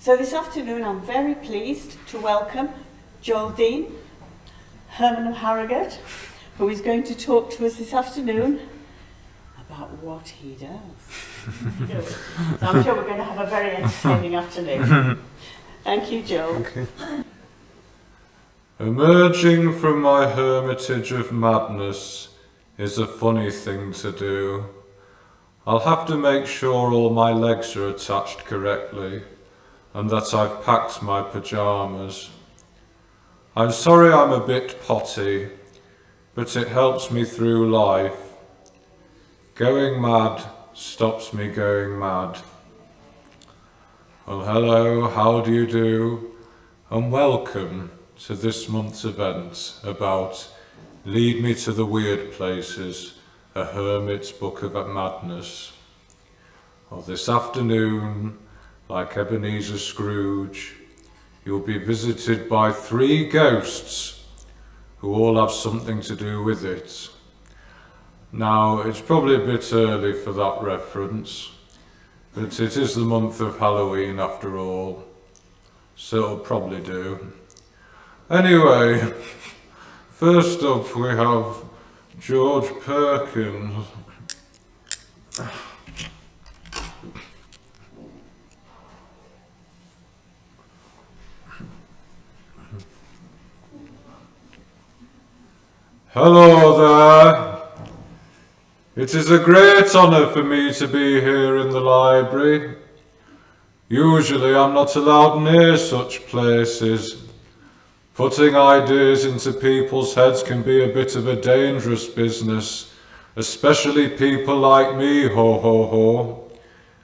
So this afternoon I'm very pleased to welcome Joel Dean, Hermit of Harrogate, who is going to talk to us this afternoon about what he does. So I'm sure we're going to have a very entertaining afternoon. Thank you, Joel. Okay. Emerging from my hermitage of madness is a funny thing to do. I'll have to make sure all my legs are attached correctly and that I've packed my pyjamas. I'm sorry I'm a bit potty, but it helps me through life. Going mad stops me going mad. Well, hello, how do you do? And welcome to this month's event about Lead Me to the Weird Places, a Hermit's Book of Madness. Well, this afternoon, like Ebenezer Scrooge, you'll be visited by 3 ghosts who all have something to do with it. Now, it's probably a bit early for that reference, but it is the month of Halloween after all, so it'll probably do. Anyway, first up we have George Perkins. Hello there. It is a great honour for me to be here in the library. Usually I'm not allowed near such places. Putting ideas into people's heads can be a bit of a dangerous business, especially people like me, ho ho ho.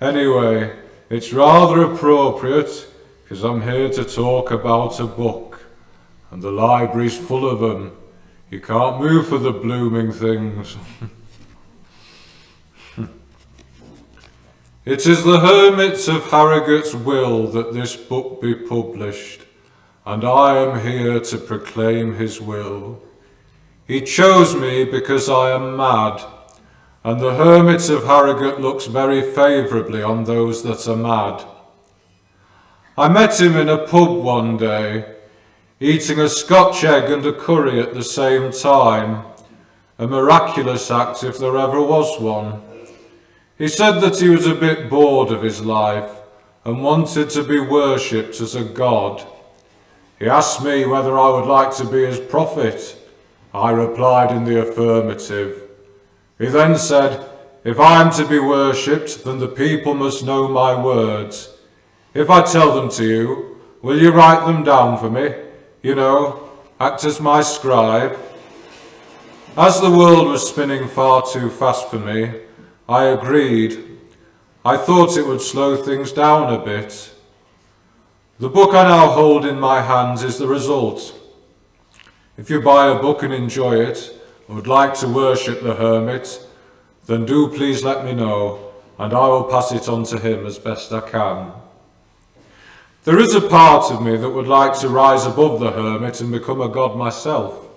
Anyway, it's rather appropriate because I'm here to talk about a book, and the library's full of them. You can't move for the blooming things. It is the Hermit of Harrogate's will that this book be published, and I am here to proclaim his will. He chose me because I am mad, and the Hermit of Harrogate looks very favourably on those that are mad. I met him in a pub one day, eating a Scotch egg and a curry at the same time, a miraculous act if there ever was one. He said that he was a bit bored of his life and wanted to be worshipped as a god. He asked me whether I would like to be his prophet. I replied in the affirmative. He then said, if I am to be worshipped, then the people must know my words. If I tell them to you, will you write them down for me? You know, act as my scribe. As the world was spinning far too fast for me, I agreed. I thought it would slow things down a bit. The book I now hold in my hands is the result. If you buy a book and enjoy it, and would like to worship the Hermit, then do please let me know, and I will pass it on to him as best I can. There is a part of me that would like to rise above the Hermit and become a god myself,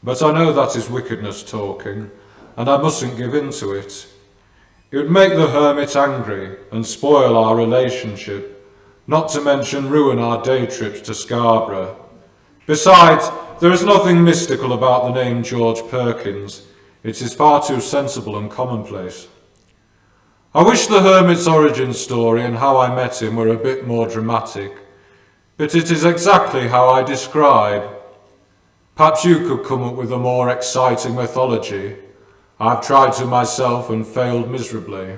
but I know that is wickedness talking, and I mustn't give in to it. It would make the Hermit angry and spoil our relationship, not to mention ruin our day trips to Scarborough. Besides, there is nothing mystical about the name George Perkins. It is far too sensible and commonplace. I wish the Hermit's origin story and how I met him were a bit more dramatic, but it is exactly how I describe. Perhaps you could come up with a more exciting mythology. I've tried to myself and failed miserably.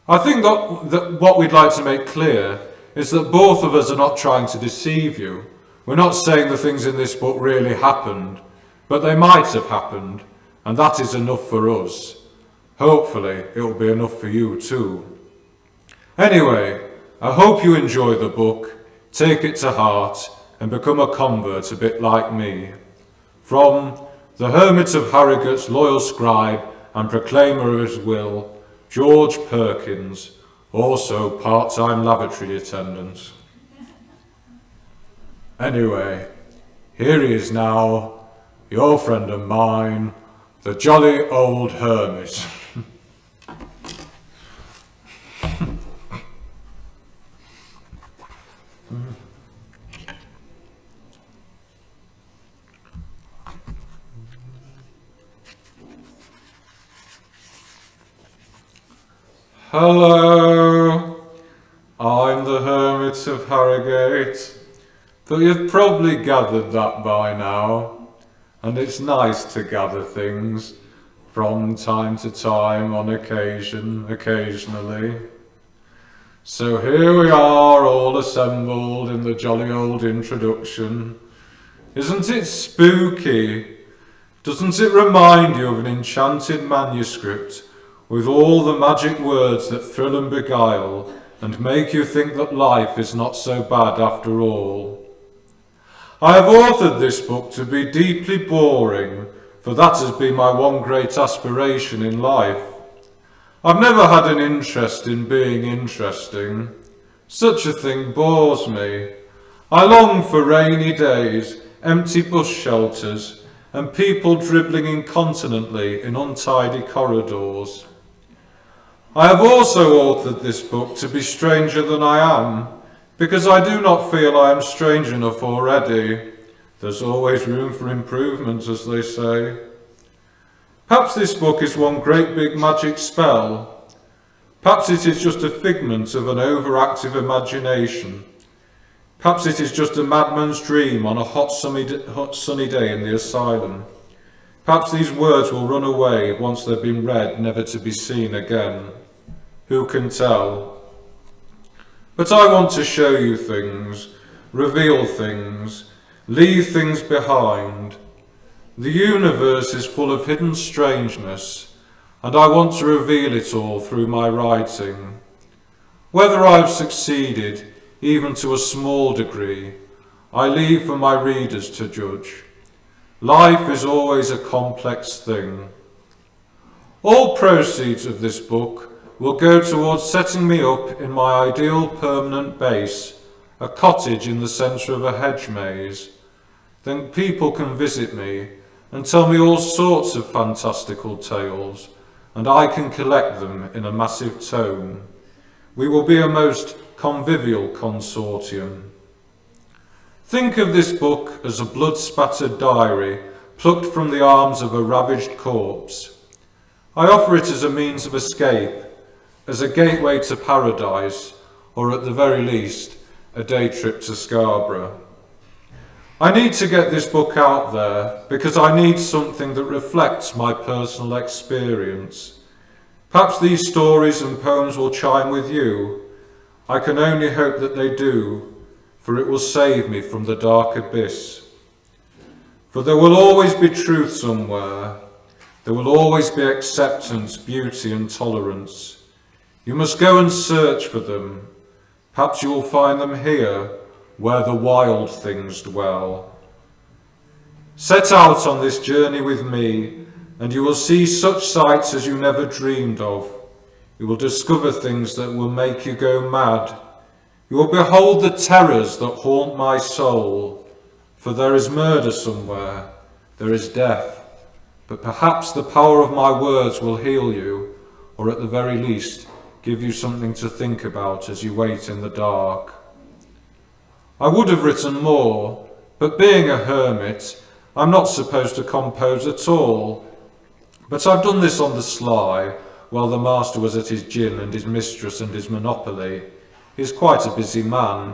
I think that what we'd like to make clear is that both of us are not trying to deceive you. We're not saying the things in this book really happened, but they might have happened, and that is enough for us. Hopefully, it will be enough for you too. Anyway, I hope you enjoy the book, take it to heart, and become a convert a bit like me. From the Hermit of Harrogate's loyal scribe and proclaimer of his will, George Perkins, also part-time lavatory attendant. Anyway, here he is now, your friend and mine, the jolly old hermit. Hello, I'm the Hermit of Harrogate, but you've probably gathered that by now, and it's nice to gather things from time to time, on occasionally. So here we are, all assembled in the jolly old introduction. Isn't it spooky? Doesn't it remind you of an enchanted manuscript with all the magic words that thrill and beguile and make you think that life is not so bad after all? I have authored this book to be deeply boring, for that has been my one great aspiration in life. I've never had an interest in being interesting. Such a thing bores me. I long for rainy days, empty bus shelters, and people dribbling incontinently in untidy corridors. I have also authored this book to be stranger than I am, because I do not feel I am strange enough already. There's always room for improvement, as they say. Perhaps this book is one great big magic spell. Perhaps it is just a figment of an overactive imagination. Perhaps it is just a madman's dream on a hot sunny day in the asylum. Perhaps these words will run away once they've been read, never to be seen again. Who can tell? But I want to show you things, reveal things, leave things behind. The universe is full of hidden strangeness, and I want to reveal it all through my writing. Whether I've succeeded, even to a small degree, I leave for my readers to judge. Life is always a complex thing. All proceeds of this book will go towards setting me up in my ideal permanent base, a cottage in the centre of a hedge maze. Then people can visit me and tell me all sorts of fantastical tales, and I can collect them in a massive tome. We will be a most convivial consortium. Think of this book as a blood-spattered diary plucked from the arms of a ravaged corpse. I offer it as a means of escape, as a gateway to paradise, or at the very least, a day trip to Scarborough. I need to get this book out there because I need something that reflects my personal experience. Perhaps these stories and poems will chime with you. I can only hope that they do, for it will save me from the dark abyss. For there will always be truth somewhere. There will always be acceptance, beauty and tolerance. You must go and search for them. Perhaps you will find them here, where the wild things dwell. Set out on this journey with me, and you will see such sights as you never dreamed of. You will discover things that will make you go mad. You will behold the terrors that haunt my soul. For there is murder somewhere, there is death, but perhaps the power of my words will heal you, or at the very least, give you something to think about as you wait in the dark. I would have written more, but being a hermit, I'm not supposed to compose at all. But I've done this on the sly, while the master was at his gin and his mistress and his monopoly. He's quite a busy man.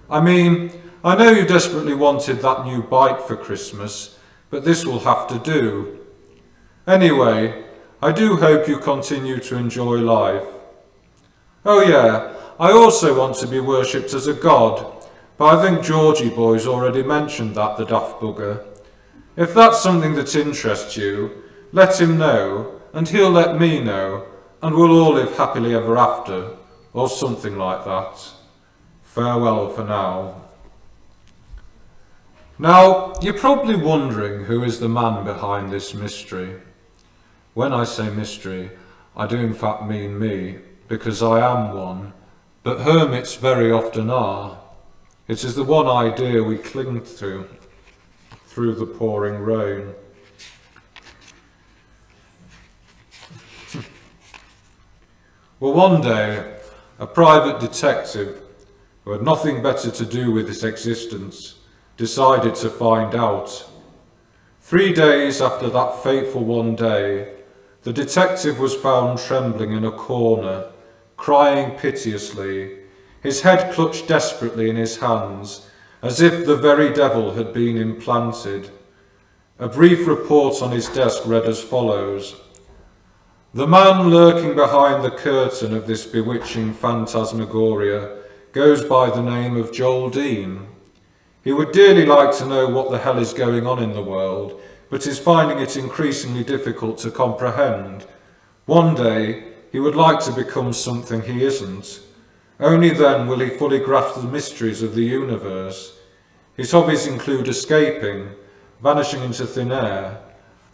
I mean, I know you desperately wanted that new bike for Christmas, but this will have to do. Anyway, I do hope you continue to enjoy life. Oh yeah, I also want to be worshipped as a god, but I think Georgie boy's already mentioned that, the daft bugger. If that's something that interests you, let him know, and he'll let me know, and we'll all live happily ever after, or something like that. Farewell for now. Now, you're probably wondering who is the man behind this mystery. When I say mystery, I do in fact mean me, because I am one, but hermits very often are. It is the one idea we cling to through the pouring rain. Well, one day, a private detective, who had nothing better to do with his existence, decided to find out. 3 days after that fateful one day, the detective was found trembling in a corner, crying piteously, his head clutched desperately in his hands, as if the very devil had been implanted. A brief report on his desk read as follows: "The man lurking behind the curtain of this bewitching phantasmagoria goes by the name of Joel Dean. He would dearly like to know what the hell is going on in the world, but is finding it increasingly difficult to comprehend. One day, he would like to become something he isn't. Only then will he fully grasp the mysteries of the universe. His hobbies include escaping, vanishing into thin air,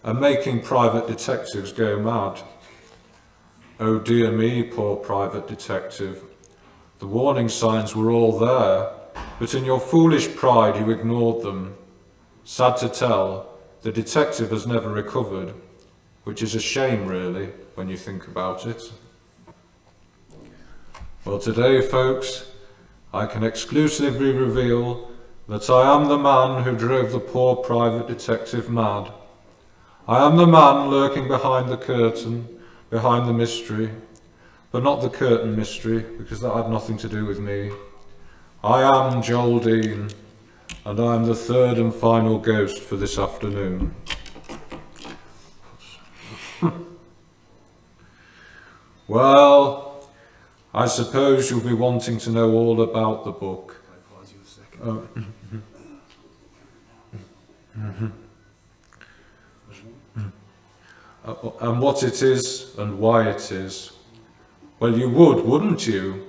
and making private detectives go mad." Oh dear me, poor private detective. The warning signs were all there, but in your foolish pride you ignored them. Sad to tell, the detective has never recovered, which is a shame really, when you think about it. Well, today, folks, I can exclusively reveal that I am the man who drove the poor private detective mad. I am the man lurking behind the curtain, behind the mystery, but not the curtain mystery, because that had nothing to do with me. I am Joel Dean, and I am the third and final ghost for this afternoon. Well, I suppose you'll be wanting to know all about the book. And what it is and why it is. Well, you would, wouldn't you?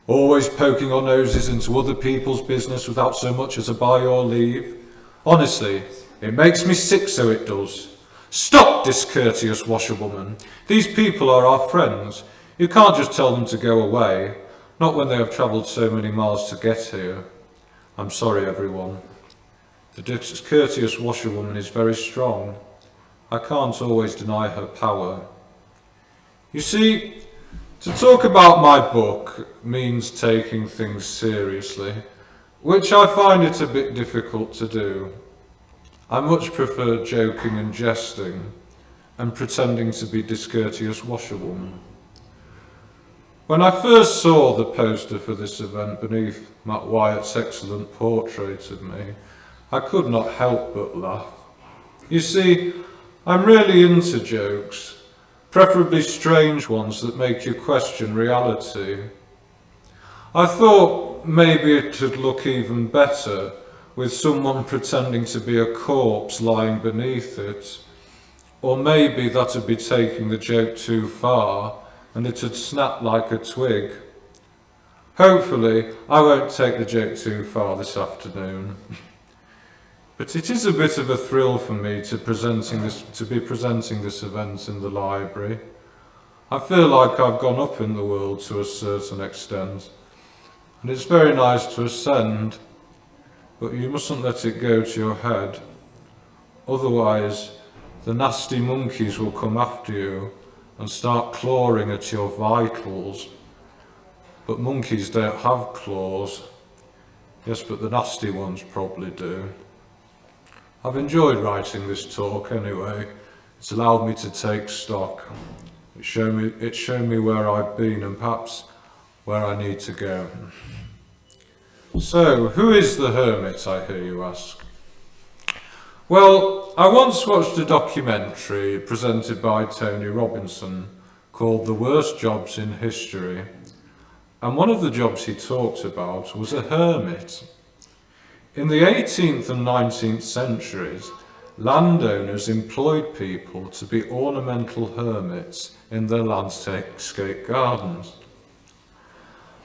Always poking our noses into other people's business without so much as a by your leave. Honestly, it makes me sick, so it does. Stop, discourteous washerwoman. These people are our friends. You can't just tell them to go away, not when they have travelled so many miles to get here. I'm sorry, everyone. The discourteous washerwoman is very strong. I can't always deny her power. You see, to talk about my book means taking things seriously, which I find it a bit difficult to do. I much prefer joking and jesting and pretending to be discourteous washerwoman. When I first saw the poster for this event beneath Matt Wyatt's excellent portrait of me, I could not help but laugh. You see, I'm really into jokes, preferably strange ones that make you question reality. I thought maybe it would look even better with someone pretending to be a corpse lying beneath it. Or maybe that would be taking the joke too far and it would snap like a twig. Hopefully, I won't take the joke too far this afternoon. But it is a bit of a thrill for me to be presenting this event in the library. I feel like I've gone up in the world to a certain extent, and it's very nice to ascend, but you mustn't let it go to your head. Otherwise, the nasty monkeys will come after you and start clawing at your vitals. But monkeys don't have claws. Yes, but the nasty ones probably do. I've enjoyed writing this talk anyway. It's allowed me to take stock. It's shown me where I've been and perhaps where I need to go. So, who is the Hermit, I hear you ask? Well, I once watched a documentary presented by Tony Robinson called The Worst Jobs in History. And one of the jobs he talked about was a hermit. In the 18th and 19th centuries, landowners employed people to be ornamental hermits in their landscape gardens.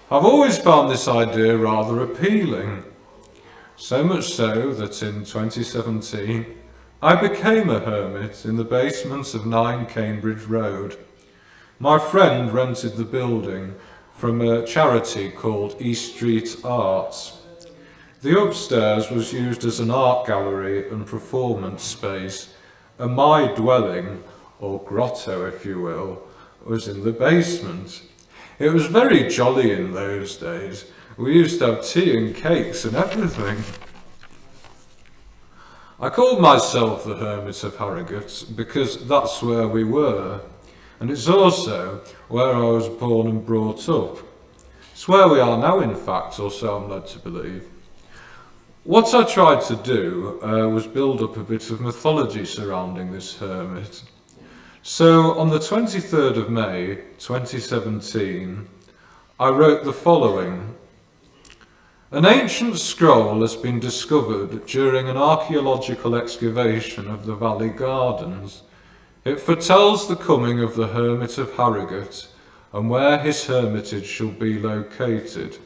I've always found this idea rather appealing, so much so that in 2017 I became a hermit in the basement of 9 Cambridge Road. My friend rented the building from a charity called East Street Arts. The upstairs was used as an art gallery and performance space, and my dwelling, or grotto if you will, was in the basement. It was very jolly in those days. We used to have tea and cakes and everything. I called myself the Hermit of Harrogate because that's where we were. and it's also where I was born and brought up. It's where we are now, in fact, or so I'm led to believe. What I tried to do was build up a bit of mythology surrounding this hermit. So on the 23rd of May 2017, I wrote the following. An ancient scroll has been discovered during an archaeological excavation of the Valley Gardens. It foretells the coming of the Hermit of Harrogate and where his hermitage shall be located.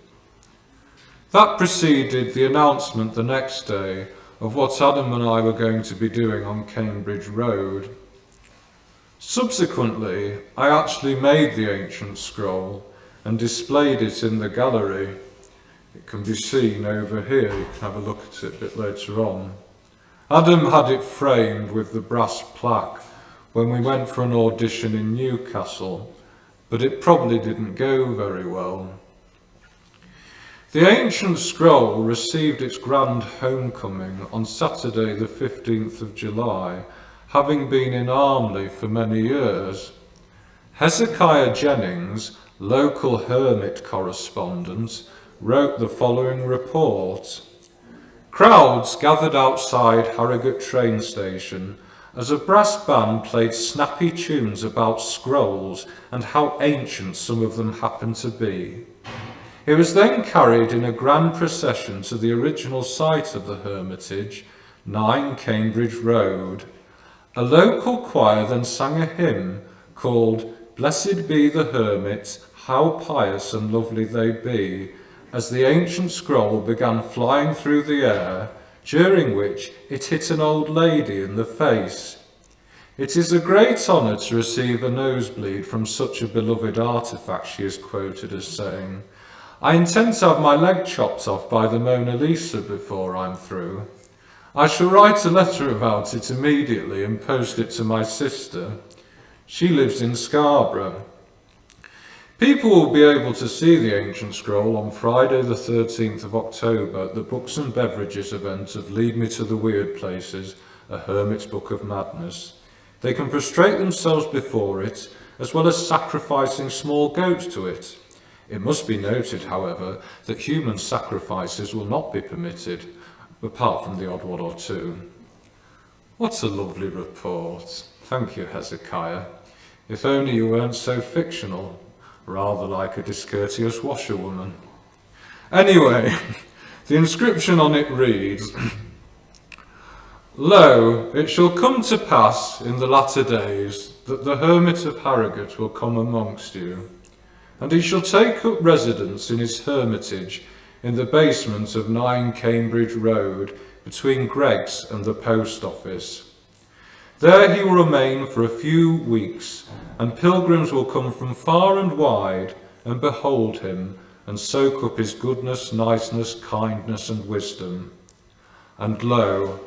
That preceded the announcement the next day of what Adam and I were going to be doing on Cambridge Road. Subsequently, I actually made the ancient scroll and displayed it in the gallery. It can be seen over here, you can have a look at it a bit later on. Adam had it framed with the brass plaque when we went for an audition in Newcastle, but it probably didn't go very well. The ancient scroll received its grand homecoming on Saturday the 15th of July, having been in Armley for many years. Hezekiah Jennings, local hermit correspondent, wrote the following report. Crowds gathered outside Harrogate train station as a brass band played snappy tunes about scrolls and how ancient some of them happened to be. It was then carried in a grand procession to the original site of the hermitage, 9 Cambridge Road. A local choir then sang a hymn called Blessed be the Hermit, how pious and lovely they be, as the ancient scroll began flying through the air, during which it hit an old lady in the face. It is a great honour to receive a nosebleed from such a beloved artefact, she is quoted as saying. I intend to have my leg chopped off by the Mona Lisa before I'm through. I shall write a letter about it immediately and post it to my sister. She lives in Scarborough. People will be able to see the ancient scroll on Friday the 13th of October at the Books and Beverages event of Lead Me to the Weird Places, a Hermit's Book of Madness. They can prostrate themselves before it, as well as sacrificing small goats to it. It must be noted, however, that human sacrifices will not be permitted, apart from the odd one or two. What a lovely report. Thank you, Hezekiah. If only you weren't so fictional, rather like a discourteous washerwoman. Anyway, the inscription on it reads, Lo, it shall come to pass in the latter days that the Hermit of Harrogate will come amongst you, and he shall take up residence in his hermitage in the basement of 9 Cambridge Road, between Greg's and the post office. There he will remain for a few weeks, and pilgrims will come from far and wide and behold him and soak up his goodness, niceness, kindness and wisdom. And lo,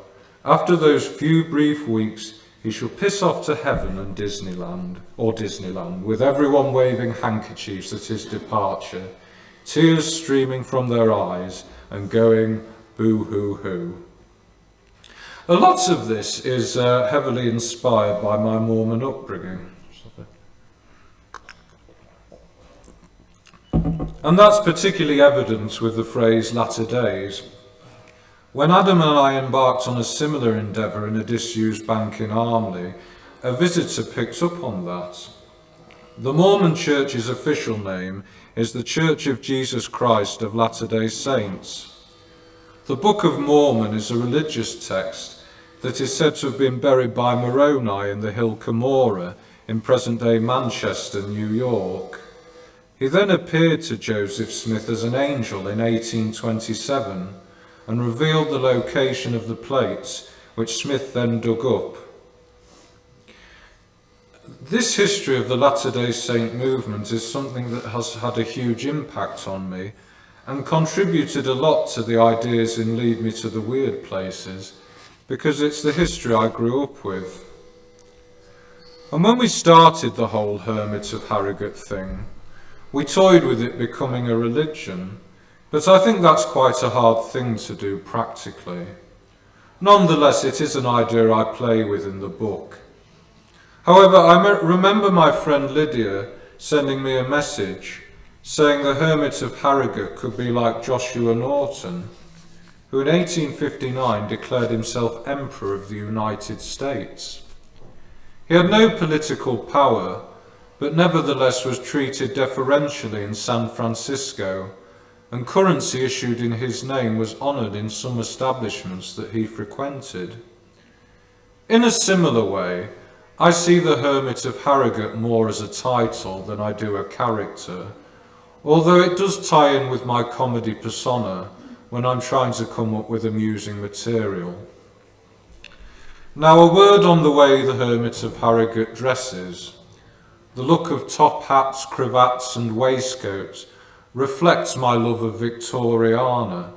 after those few brief weeks, he shall piss off to heaven and Disneyland, with everyone waving handkerchiefs at his departure, tears streaming from their eyes and going boo-hoo-hoo. A lot of this is heavily inspired by my Mormon upbringing. And that's particularly evident with the phrase latter days. When Adam and I embarked on a similar endeavour in a disused bank in Armley, a visitor picked up on that. The Mormon Church's official name is the Church of Jesus Christ of Latter-day Saints. The Book of Mormon is a religious text that is said to have been buried by Moroni in the hill Cumorah in present-day Manchester, New York. He then appeared to Joseph Smith as an angel in 1827 and revealed the location of the plates, which Smith then dug up. This history of the Latter-day Saint movement is something that has had a huge impact on me and contributed a lot to the ideas in Lead Me to the Weird Places, because it's the history I grew up with. And when we started the whole Hermit of Harrogate thing, we toyed with it becoming a religion, but I think that's quite a hard thing to do practically. Nonetheless, it is an idea I play with in the book. However, remember my friend Lydia sending me a message saying the Hermit of Harrogate could be like Joshua Norton, who in 1859 declared himself Emperor of the United States. He had no political power, but nevertheless was treated deferentially in San Francisco, and currency issued in his name was honoured in some establishments that he frequented. In a similar way, I see the Hermit of Harrogate more as a title than I do a character, although it does tie in with my comedy persona when I'm trying to come up with amusing material. Now, a word on the way the Hermit of Harrogate dresses. The look of top hats, cravats and waistcoats reflects my love of Victoriana,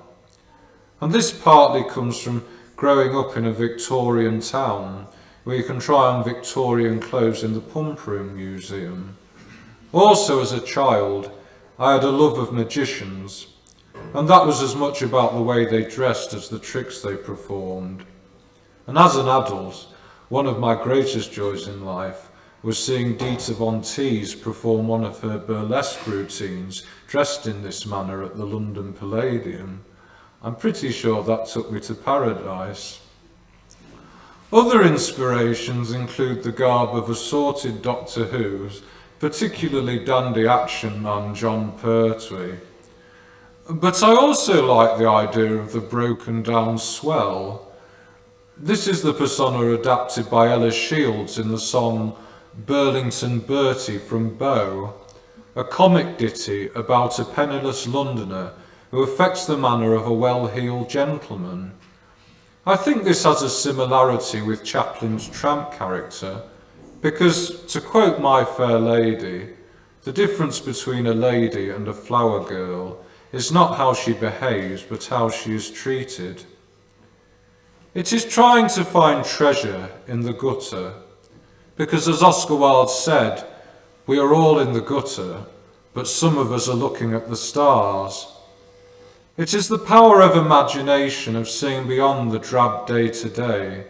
and this partly comes from growing up in a Victorian town where you can try on Victorian clothes in the Pump Room Museum. Also, as a child, I had a love of magicians, and that was as much about the way they dressed as the tricks they performed. And as an adult, one of my greatest joys in life was seeing Dita Von Teese perform one of her burlesque routines dressed in this manner at the London Palladium. I'm pretty sure that took me to paradise. Other inspirations include the garb of assorted Doctor Who's, particularly dandy action man John Pertwee. But I also like the idea of the broken down swell. This is the persona adapted by Ella Shields in the song Burlington Bertie from Bow, a comic ditty about a penniless Londoner who affects the manner of a well-heeled gentleman. I think this has a similarity with Chaplin's tramp character, because, to quote My Fair Lady, the difference between a lady and a flower girl is not how she behaves, but how she is treated. It is trying to find treasure in the gutter, because as Oscar Wilde said, we are all in the gutter, but some of us are looking at the stars. It is the power of imagination, of seeing beyond the drab day-to-day.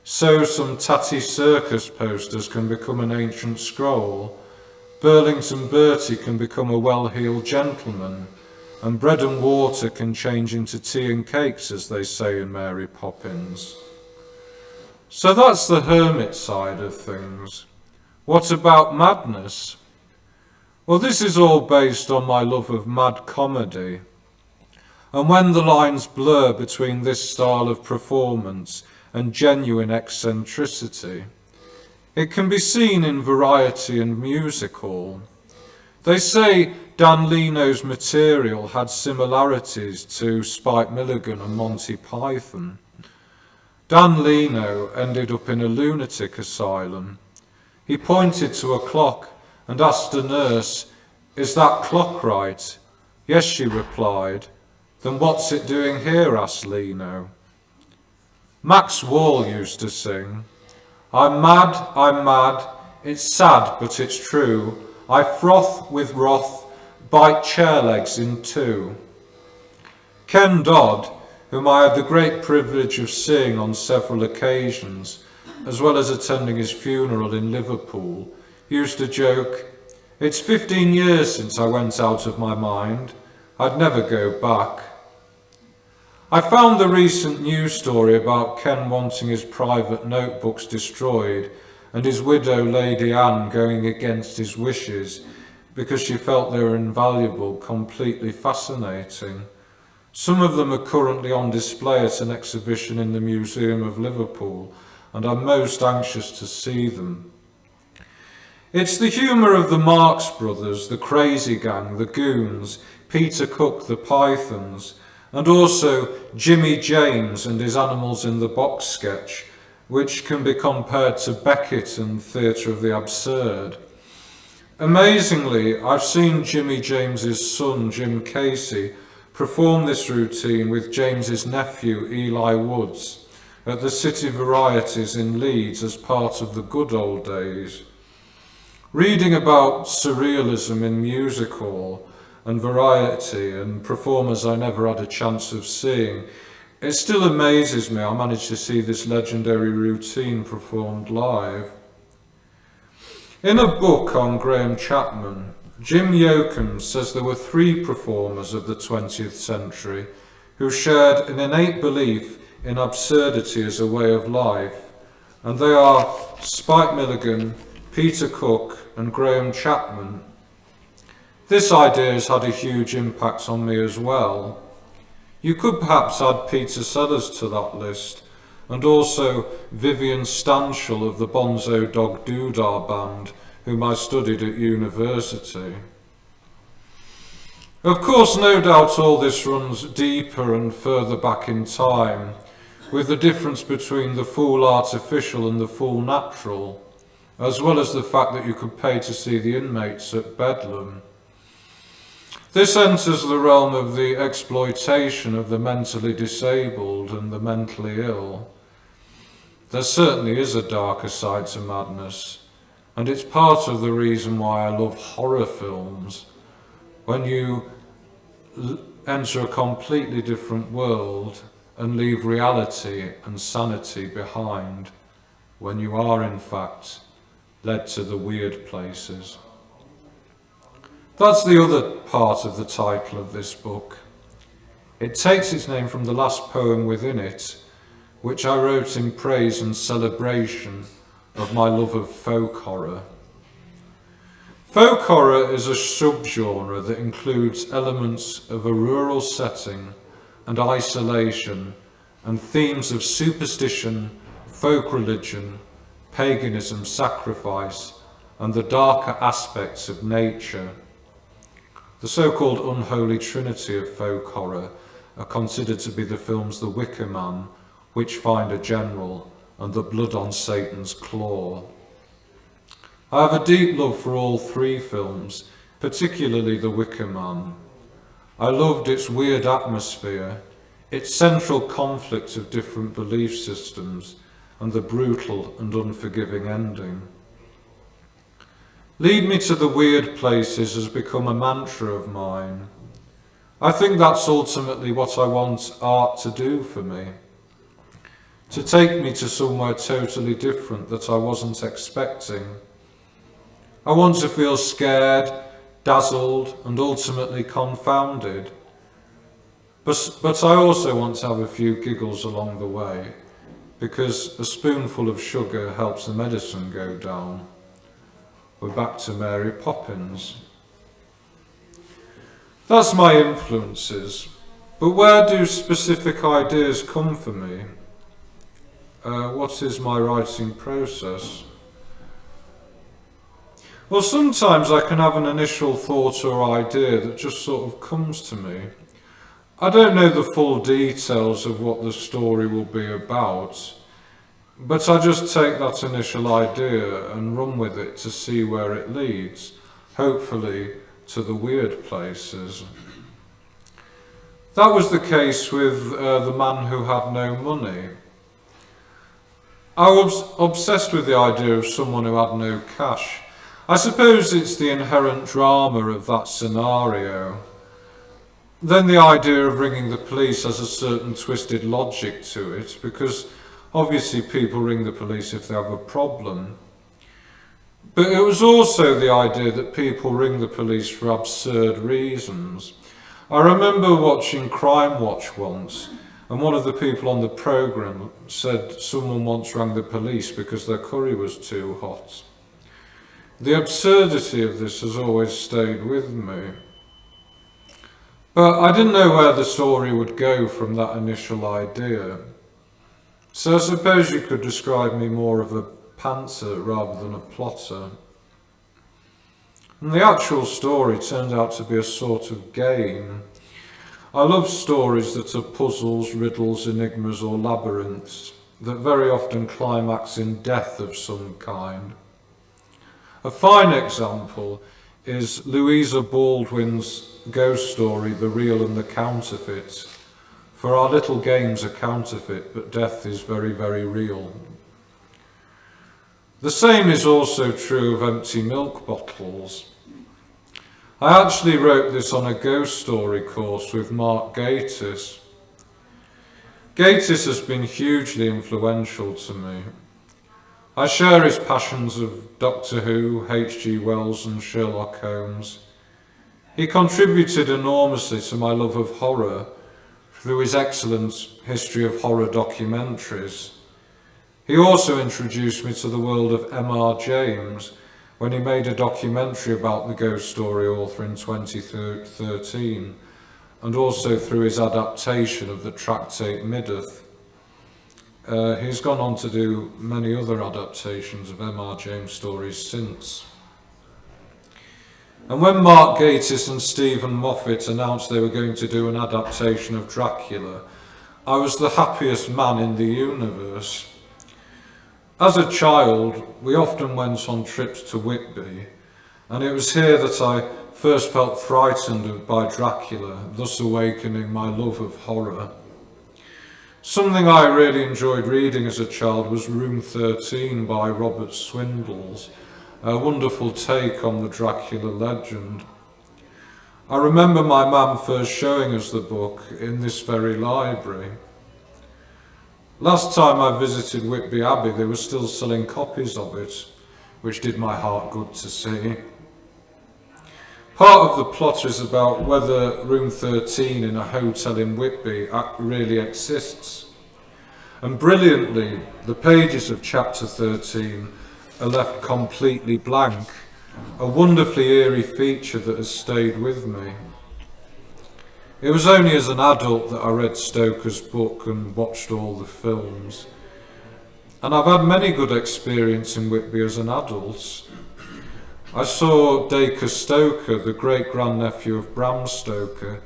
So some tatty circus posters can become an ancient scroll, Burlington Bertie can become a well-heeled gentleman, and bread and water can change into tea and cakes, as they say in Mary Poppins. So that's the hermit side of things. What about madness? Well, this is all based on my love of mad comedy. And when the lines blur between this style of performance and genuine eccentricity, it can be seen in Variety and Music Hall. They say Dan Leno's material had similarities to Spike Milligan and Monty Python. Dan Leno ended up in a lunatic asylum. He pointed to a clock and asked a nurse, "Is that clock right?" "Yes," she replied. "Then what's it doing here?" asked Leno. Max Wall used to sing, I'm mad, it's sad but it's true, I froth with wrath, bite chair legs in two. Ken Dodd, whom I had the great privilege of seeing on several occasions, as well as attending his funeral in Liverpool, used to joke, "It's 15 years since I went out of my mind, I'd never go back." I found the recent news story about Ken wanting his private notebooks destroyed and his widow Lady Anne going against his wishes because she felt they were invaluable completely fascinating. Some of them are currently on display at an exhibition in the Museum of Liverpool, and I'm most anxious to see them. It's the humour of the Marx Brothers, the Crazy Gang, the Goons, Peter Cook, the Pythons, and also Jimmy James and his Animals in the Box sketch, which can be compared to Beckett and Theatre of the Absurd. Amazingly, I've seen Jimmy James's son, Jim Casey, perform this routine with James's nephew, Eli Woods, at the City Varieties in Leeds as part of the good old days. Reading about surrealism in music hall and variety and performers I never had a chance of seeing, it still amazes me I managed to see this legendary routine performed live. In a book on Graham Chapman, Jim Yoakum says there were 3 performers of the 20th century who shared an innate belief in absurdity as a way of life, and they are Spike Milligan, Peter Cook and Graham Chapman. This idea has had a huge impact on me as well. You could perhaps add Peter Sellers to that list, and also Vivian Stanshall of the Bonzo Dog Doodah Band, whom I studied at university. Of course, no doubt all this runs deeper and further back in time, with the difference between the full artificial and the full natural, as well as the fact that you could pay to see the inmates at Bedlam. This enters the realm of the exploitation of the mentally disabled and the mentally ill. There certainly is a darker side to madness, and it's part of the reason why I love horror films. When you enter a completely different world and leave reality and sanity behind, when you are in fact led to the weird places. That's the other part of the title of this book. It takes its name from the last poem within it, which I wrote in praise and celebration of my love of folk horror. Folk horror is a subgenre that includes elements of a rural setting and isolation and themes of superstition, folk religion, paganism, sacrifice, and the darker aspects of nature. The so-called unholy trinity of folk horror are considered to be the films The Wicker Man, Witchfinder General, and The Blood on Satan's Claw. I have a deep love for all 3 films, particularly The Wicker Man. I loved its weird atmosphere, its central conflict of different belief systems, and the brutal and unforgiving ending. Lead me to the weird places has become a mantra of mine. I think that's ultimately what I want art to do for me. To take me to somewhere totally different that I wasn't expecting. I want to feel scared, dazzled, and ultimately confounded. But I also want to have a few giggles along the way, because a spoonful of sugar helps the medicine go down. We're back to Mary Poppins. That's my influences, but where do specific ideas come for me? What is my writing process? Well, sometimes I can have an initial thought or idea that just sort of comes to me. I don't know the full details of what the story will be about, but I just take that initial idea and run with it to see where it leads, hopefully to the weird places. That was the case with The Man Who Had No Money. I was obsessed with the idea of someone who had no cash. I suppose it's the inherent drama of that scenario. Then the idea of ringing the police has a certain twisted logic to it, because obviously people ring the police if they have a problem. But it was also the idea that people ring the police for absurd reasons. I remember watching Crime Watch once, and one of the people on the programme said someone once rang the police because their curry was too hot. The absurdity of this has always stayed with me. But I didn't know where the story would go from that initial idea. So I suppose you could describe me more of a pantser rather than a plotter. And the actual story turned out to be a sort of game. I love stories that are puzzles, riddles, enigmas or labyrinths that very often climax in death of some kind. A fine example is Louisa Baldwin's ghost story, The Real and the Counterfeit. For our little games are counterfeit, but death is very, very real. The same is also true of empty milk bottles. I actually wrote this on a ghost story course with Mark Gatiss. Gatiss has been hugely influential to me. I share his passions of Doctor Who, H.G. Wells and Sherlock Holmes. He contributed enormously to my love of horror through his excellent history of horror documentaries. He also introduced me to the world of M.R. James when he made a documentary about the ghost story author in 2013, and also through his adaptation of the tractate Middith. He's gone on to do many other adaptations of M.R. James stories since. And when Mark Gatiss and Stephen Moffat announced they were going to do an adaptation of Dracula, I was the happiest man in the universe. As a child, we often went on trips to Whitby, and it was here that I first felt frightened by Dracula, thus awakening my love of horror. Something I really enjoyed reading as a child was Room 13 by Robert Swindells, a wonderful take on the Dracula legend. I remember my mum first showing us the book in this very library. Last time I visited Whitby Abbey, they were still selling copies of it, which did my heart good to see. Part of the plot is about whether Room 13 in a hotel in Whitby really exists. And brilliantly, the pages of chapter 13 are left completely blank, a wonderfully eerie feature that has stayed with me. It was only as an adult that I read Stoker's book and watched all the films. And I've had many good experiences in Whitby as an adult. I saw Dacre Stoker, the great-grandnephew of Bram Stoker,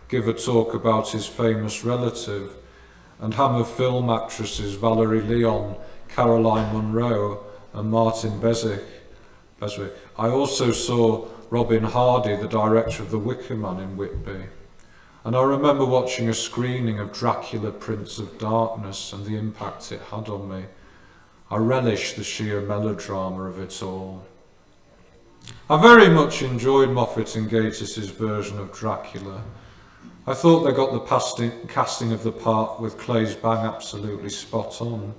give a talk about his famous relative, and Hammer film actresses Valerie Leon, Caroline Munro and Martin Beswick. I also saw Robin Hardy, the director of The Wicker Man in Whitby, and I remember watching a screening of Dracula Prince of Darkness and the impact it had on me. I relish the sheer melodrama of it all. I very much enjoyed Moffat and Gatiss's version of Dracula. I thought they got the casting of the part with Claes Bang absolutely spot on.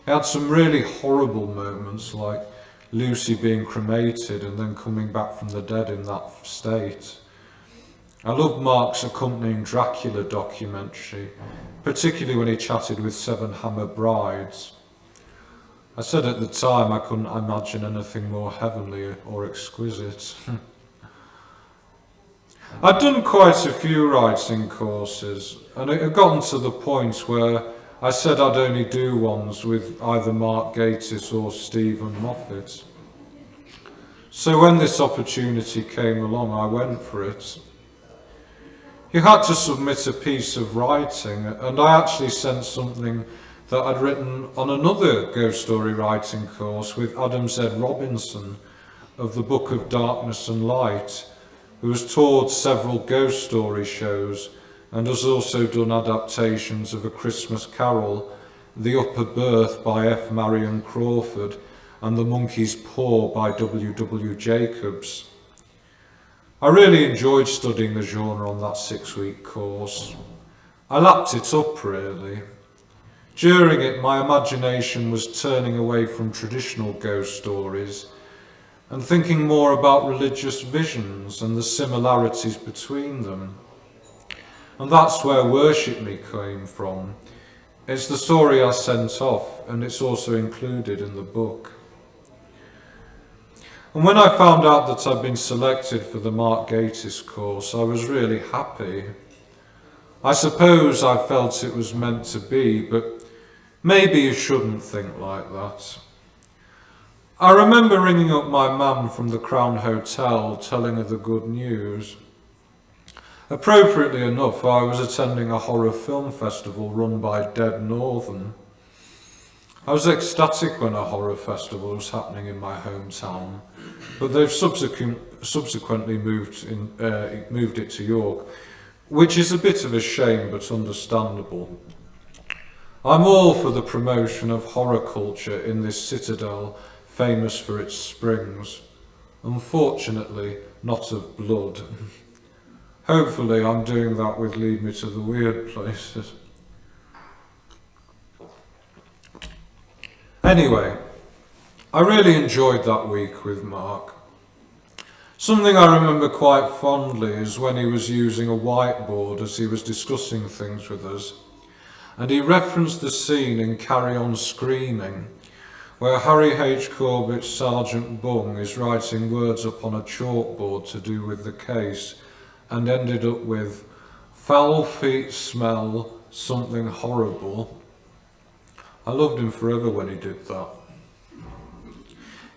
It had some really horrible moments, like Lucy being cremated and then coming back from the dead in that state. I loved Mark's accompanying Dracula documentary, particularly when he chatted with Seven Hammer Brides. I said at the time I couldn't imagine anything more heavenly or exquisite. I'd done quite a few writing courses, and it had gotten to the point where I said I'd only do ones with either Mark Gatiss or Stephen Moffat. So when this opportunity came along, I went for it. You had to submit a piece of writing, and I actually sent something that I'd written on another ghost story writing course with Adam Z. Robinson of the Book of Darkness and Light, who has toured several ghost story shows and has also done adaptations of A Christmas Carol, The Upper Berth by F. Marion Crawford, and The Monkey's Paw by W. W. Jacobs. I really enjoyed studying the genre on that 6-week course. I lapped it up, really. During it, my imagination was turning away from traditional ghost stories and thinking more about religious visions and the similarities between them. And that's where Worship Me came from. It's the story I sent off, and it's also included in the book. And when I found out that I'd been selected for the Mark Gatiss course, I was really happy. I suppose I felt it was meant to be, but maybe you shouldn't think like that. I remember ringing up my mum from the Crown Hotel, telling her the good news. Appropriately enough, I was attending a horror film festival run by Dead Northern. I was ecstatic when a horror festival was happening in my hometown, but they've subsequently moved it to York, which is a bit of a shame, but understandable. I'm all for the promotion of horror culture in this citadel, famous for its springs. Unfortunately, not of blood. Hopefully I'm doing that with Lead Me to the Weird Places. Anyway, I really enjoyed that week with Mark. Something I remember quite fondly is when he was using a whiteboard as he was discussing things with us, and he referenced the scene in Carry On Screaming, where Harry H. Corbett's Sergeant Bung is writing words up on a chalkboard to do with the case, and ended up with, "Foul feet smell something horrible." I loved him forever when he did that.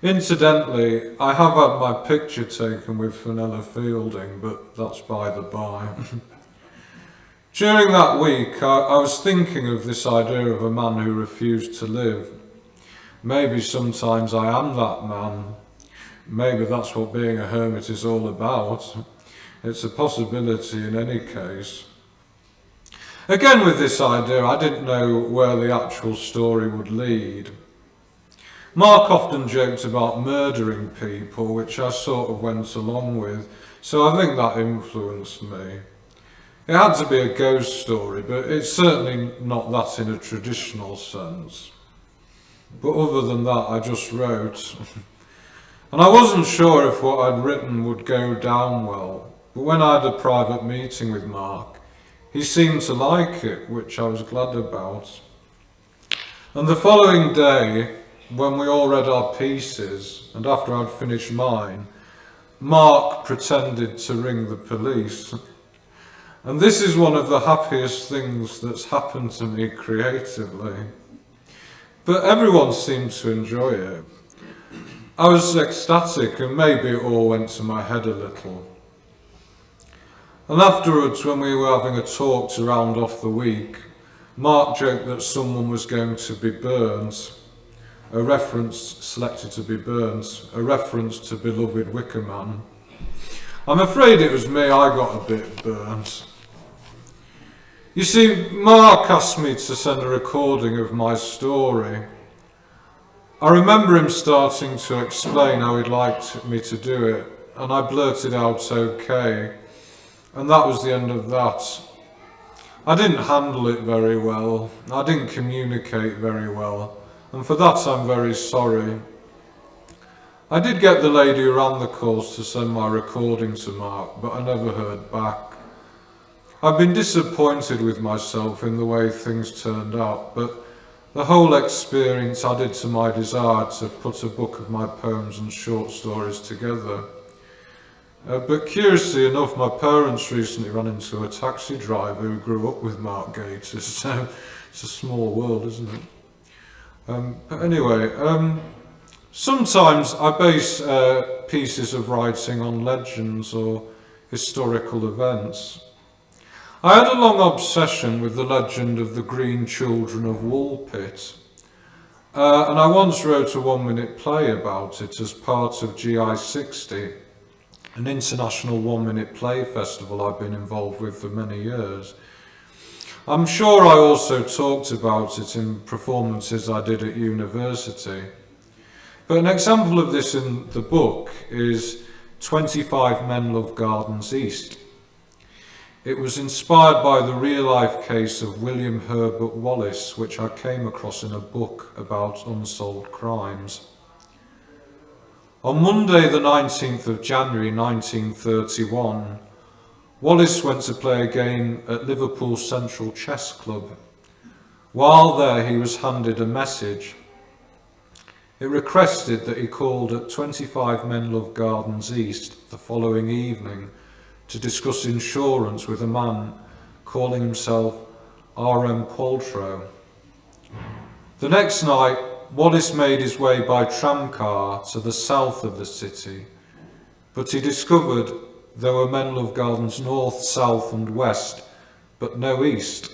Incidentally, I have had my picture taken with Fenella Fielding, but that's by the by. During that week, I was thinking of this idea of a man who refused to live. Maybe sometimes I am that man. Maybe that's what being a hermit is all about. It's a possibility in any case. Again, with this idea, I didn't know where the actual story would lead. Mark often joked about murdering people, which I sort of went along with, so I think that influenced me. It had to be a ghost story, but it's certainly not that in a traditional sense. But other than that, I just wrote. And I wasn't sure if what I'd written would go down well, but when I had a private meeting with Mark, he seemed to like it, which I was glad about. And the following day, when we all read our pieces, and after I'd finished mine, Mark pretended to ring the police. And this is one of the happiest things that's happened to me creatively. But everyone seemed to enjoy it. I was ecstatic, and maybe it all went to my head a little. And afterwards, when we were having a talk to round off the week, Mark joked that someone was going to be burnt. A reference selected to be burnt, a reference to beloved Wicker Man. I'm afraid it was me, I got a bit burnt. You see, Mark asked me to send a recording of my story. I remember him starting to explain how he'd liked me to do it, and I blurted out okay, and that was the end of that. I didn't handle it very well, I didn't communicate very well, and for that I'm very sorry. I did get the lady who ran the course to send my recording to Mark, but I never heard back. I've been disappointed with myself in the way things turned out, but the whole experience added to my desire to put a book of my poems and short stories together. But curiously enough, my parents recently ran into a taxi driver who grew up with Mark Gatiss, so it's a small world, isn't it? But anyway, sometimes I base pieces of writing on legends or historical events. I had a long obsession with the legend of the Green Children of Woolpit, and I once wrote a 1-minute play about it as part of GI60, an international 1-minute play festival I've been involved with for many years. I'm sure I also talked about it in performances I did at university. But an example of this in the book is 25 Men Love Gardens East. It was inspired by the real-life case of William Herbert Wallace, which I came across in a book about unsolved crimes. On Monday the 19th of January 1931, Wallace went to play a game at Liverpool Central Chess Club. While there, he was handed a message. It requested that he called at 25 Men Love Gardens East the following evening to discuss insurance with a man calling himself R.M. Qualtrough. The next night, Wallace made his way by tramcar to the south of the city, but he discovered there were Men Love Gardens north, south and west, but no east.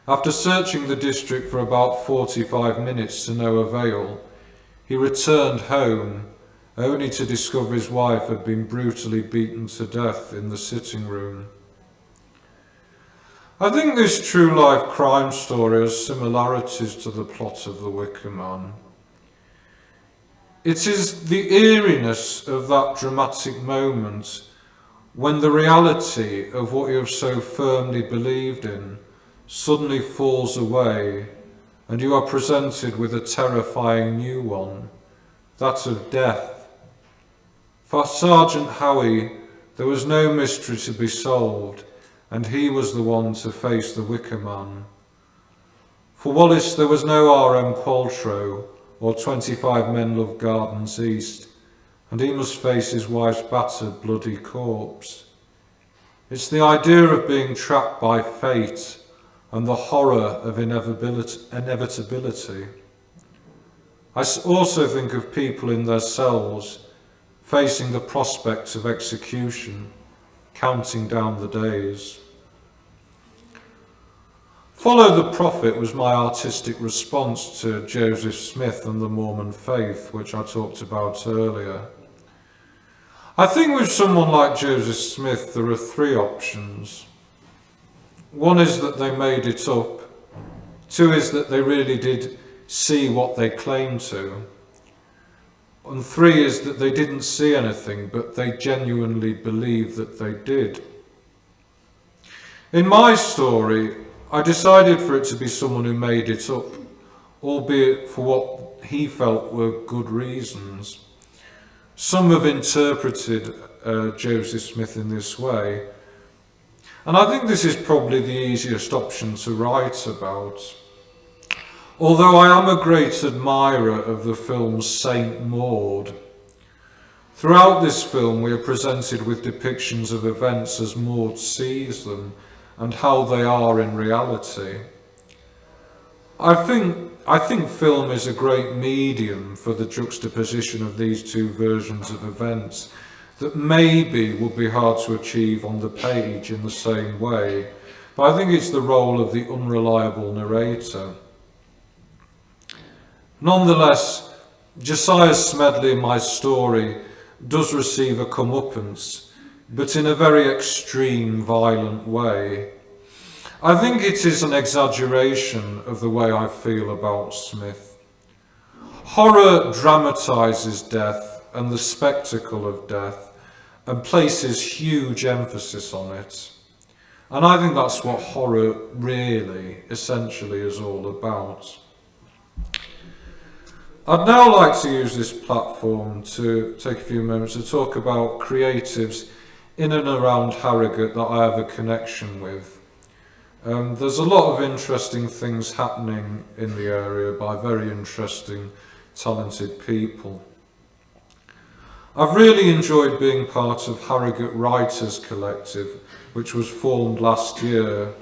After searching the district for about 45 minutes to no avail, he returned home, only to discover his wife had been brutally beaten to death in the sitting room. I think this true-life crime story has similarities to the plot of The Wicker Man. It is the eeriness of that dramatic moment when the reality of what you have so firmly believed in suddenly falls away and you are presented with a terrifying new one, that of death. For Sergeant Howie, there was no mystery to be solved, and he was the one to face the Wicker Man. For Wallace, there was no R.M. Qualtrough or 25 Men Love Gardens East, and he must face his wife's battered, bloody corpse. It's the idea of being trapped by fate and the horror of inevitability. I also think of people in their cells, facing the prospect of execution, counting down the days. Follow the Prophet was my artistic response to Joseph Smith and the Mormon faith, which I talked about earlier. I think with someone like Joseph Smith, there are three options. One is that they made it up. Two is that they really did see what they claimed to. And three is that they didn't see anything, but they genuinely believed that they did. In my story, I decided for it to be someone who made it up, albeit for what he felt were good reasons. Some have interpreted Joseph Smith in this way, and I think this is probably the easiest option to write about. Although I am a great admirer of the film Saint Maud. Throughout this film we are presented with depictions of events as Maud sees them and how they are in reality. I think film is a great medium for the juxtaposition of these two versions of events that maybe would be hard to achieve on the page in the same way, but I think it's the role of the unreliable narrator. Nonetheless, Josiah Smedley in my story does receive a comeuppance, but in a very extreme, violent way. I think it is an exaggeration of the way I feel about Smith. Horror dramatises death and the spectacle of death and places huge emphasis on it. And I think that's what horror really, essentially, is all about. I'd now like to use this platform to take a few moments to talk about creatives in and around Harrogate that I have a connection with. There's a lot of interesting things happening in the area by very interesting, talented people. I've really enjoyed being part of Harrogate Writers Collective, which was formed last year.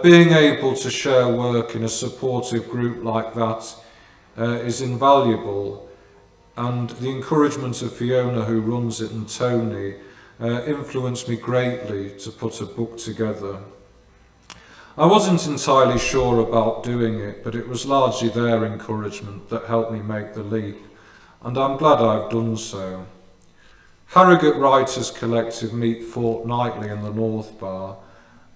Being able to share work in a supportive group like that is invaluable, and the encouragement of Fiona, who runs it, and Tony influenced me greatly to put a book together. I wasn't entirely sure about doing it, but it was largely their encouragement that helped me make the leap, and I'm glad I've done so. Harrogate Writers Collective meet fortnightly in the North Bar,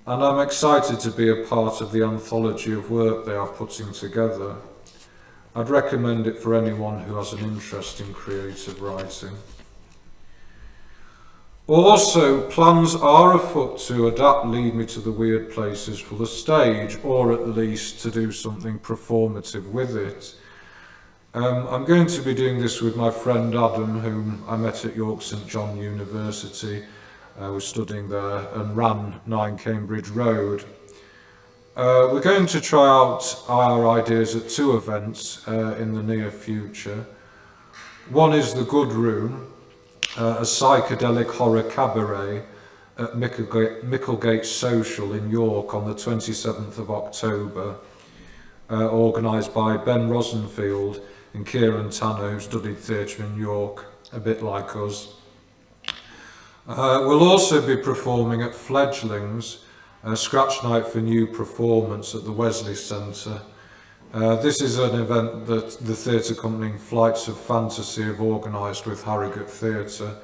and I'm excited to be a part of the anthology of work they are putting together. I'd recommend it for anyone who has an interest in creative writing. Also, plans are afoot to adapt Lead Me to the Weird Places for the stage, or at least to do something performative with it. I'm going to be doing this with my friend Adam, whom I met at York St John University. I was studying there and ran 9 Cambridge Road. We're going to try out our ideas at 2 events in the near future. One is the Good Room, a psychedelic horror cabaret at Micklegate Social in York on the 27th of October, organised by Ben Rosenfield and Kieran Tanner, who studied theatre in York, a bit like us. We'll also be performing at Fledglings, Scratch Night for New Performance at the Wesley Centre. This is an event that the theatre company Flights of Fantasy have organised with Harrogate Theatre.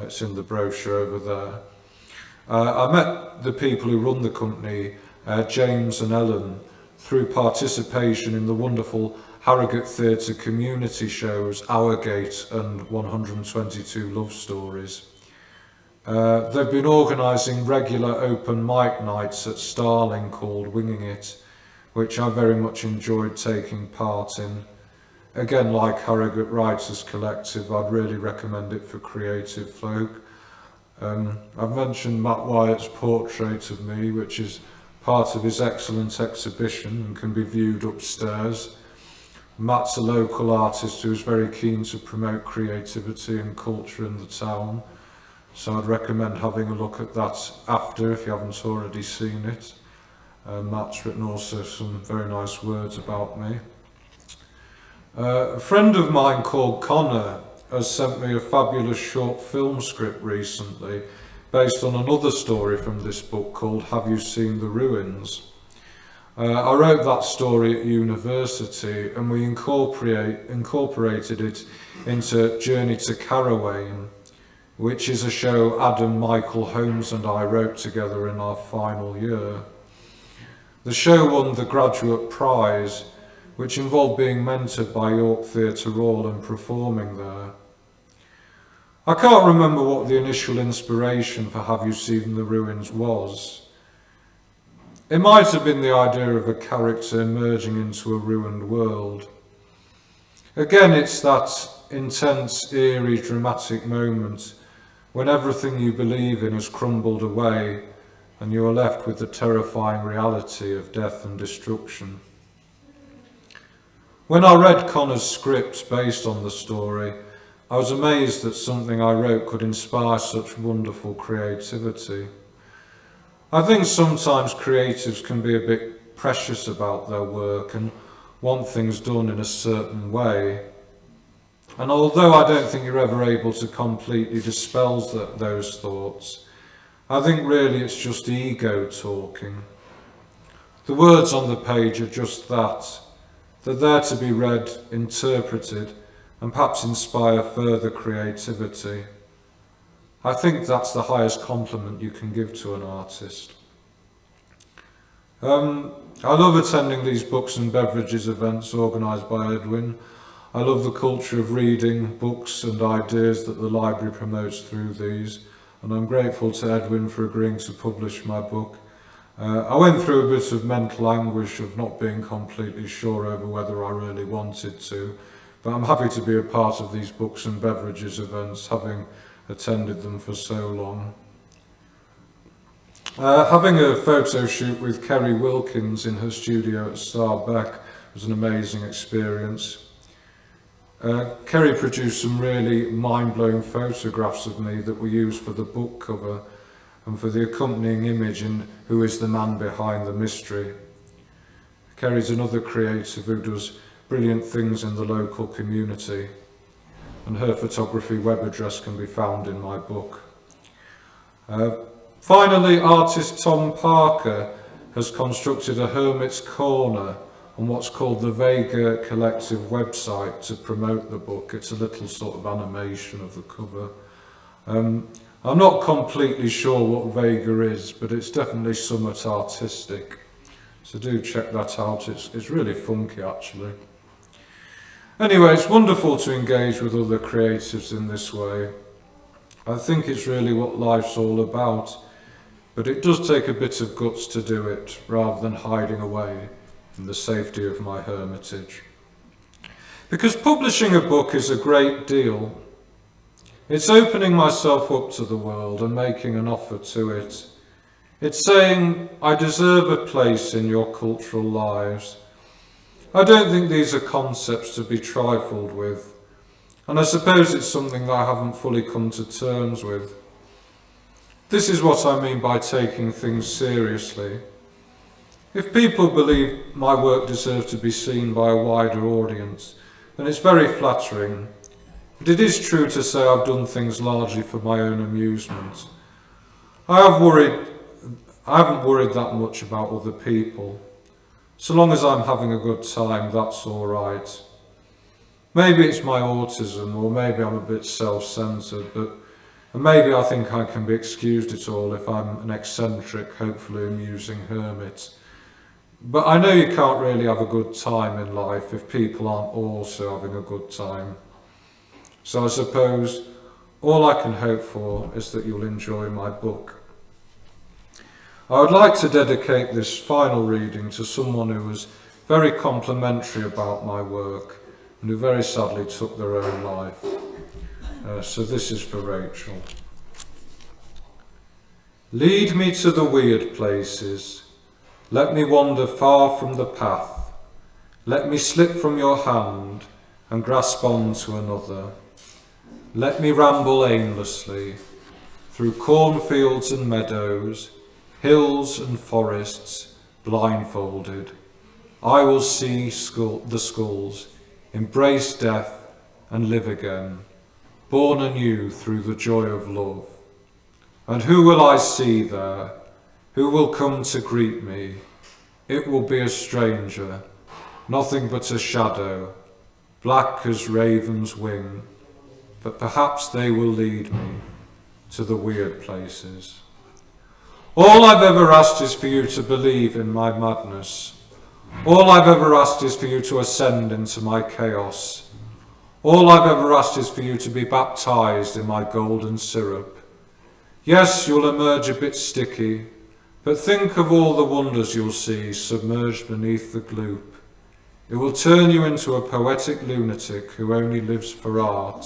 It's in the brochure over there. I met the people who run the company, James and Ellen, through participation in the wonderful Harrogate Theatre community shows Hourgate and 122 Love Stories. They've been organising regular open mic nights at Starling called Winging It, which I very much enjoyed taking part in. Again, like Harrogate Writers Collective, I'd really recommend it for creative folk. I've mentioned Matt Wyatt's portrait of me, which is part of his excellent exhibition and can be viewed upstairs. Matt's a local artist who is very keen to promote creativity and culture in the town, so I'd recommend having a look at that after if you haven't already seen it. Matt's written also some very nice words about me. A friend of mine called Connor has sent me a fabulous short film script recently based on another story from this book called Have You Seen the Ruins? I wrote that story at university and we incorporated it into Journey to Caraway, which is a show Adam, Michael Holmes and I wrote together in our final year. The show won the Graduate Prize, which involved being mentored by York Theatre Royal and performing there. I can't remember what the initial inspiration for Have You Seen the Ruins was. It might have been the idea of a character emerging into a ruined world. Again, it's that intense, eerie, dramatic moment when everything you believe in has crumbled away and you are left with the terrifying reality of death and destruction. When I read Connor's script based on the story, I was amazed that something I wrote could inspire such wonderful creativity. I think sometimes creatives can be a bit precious about their work and want things done in a certain way. And although I don't think you're ever able to completely dispel those thoughts, I think really it's just ego talking. The words on the page are just that. They're there to be read, interpreted, and perhaps inspire further creativity. I think that's the highest compliment you can give to an artist. I love attending these books and beverages events organised by Edwin. I love the culture of reading books and ideas that the library promotes through these, and I'm grateful to Edwin for agreeing to publish my book. I went through a bit of mental anguish of not being completely sure over whether I really wanted to, but I'm happy to be a part of these books and beverages events, having attended them for so long. Having a photo shoot with Kerry Wilkins in her studio at Starbeck was an amazing experience. Kerry produced some really mind-blowing photographs of me that were used for the book cover and for the accompanying image in Who is the Man Behind the Mystery. Kerry's another creative who does brilliant things in the local community, and her photography web address can be found in my book. Finally, artist Tom Parker has constructed a Hermit's Corner on what's called the Vega Collective website to promote the book. It's a little sort of animation of the cover. I'm not completely sure what Vega is, but it's definitely somewhat artistic. So do check that out. It's really funky, actually. Anyway, it's wonderful to engage with other creatives in this way. I think it's really what life's all about, but it does take a bit of guts to do it, rather than hiding away in the safety of my hermitage. Because publishing a book is a great deal. It's opening myself up to the world and making an offer to it. It's saying, I deserve a place in your cultural lives. I don't think these are concepts to be trifled with, and I suppose it's something that I haven't fully come to terms with. This is what I mean by taking things seriously. If people believe my work deserves to be seen by a wider audience, then it's very flattering. But it is true to say I've done things largely for my own amusement. I haven't worried that much about other people. So long as I'm having a good time, that's all right. Maybe it's my autism, or maybe I'm a bit self-centered, but maybe I think I can be excused at all if I'm an eccentric, hopefully amusing hermit. But I know you can't really have a good time in life if people aren't also having a good time. So I suppose all I can hope for is that you'll enjoy my book. I would like to dedicate this final reading to someone who was very complimentary about my work and who very sadly took their own life. So this is for Rachel. Lead me to the weird places. Let me wander far from the path. Let me slip from your hand and grasp on to another. Let me ramble aimlessly through cornfields and meadows, hills and forests, blindfolded. I will see the skulls, embrace death and live again, born anew through the joy of love. And who will I see there? Who will come to greet me? It will be a stranger, nothing but a shadow, black as raven's wing, but perhaps they will lead me to the weird places. All I've ever asked is for you to believe in my madness. All I've ever asked is for you to ascend into my chaos. All I've ever asked is for you to be baptized in my golden syrup. Yes, you'll emerge a bit sticky, but think of all the wonders you'll see submerged beneath the gloop. It will turn you into a poetic lunatic who only lives for art.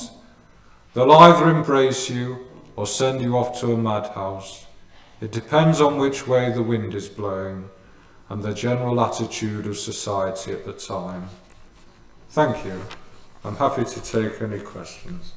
They'll either embrace you or send you off to a madhouse. It depends on which way the wind is blowing and the general attitude of society at the time. Thank you. I'm happy to take any questions.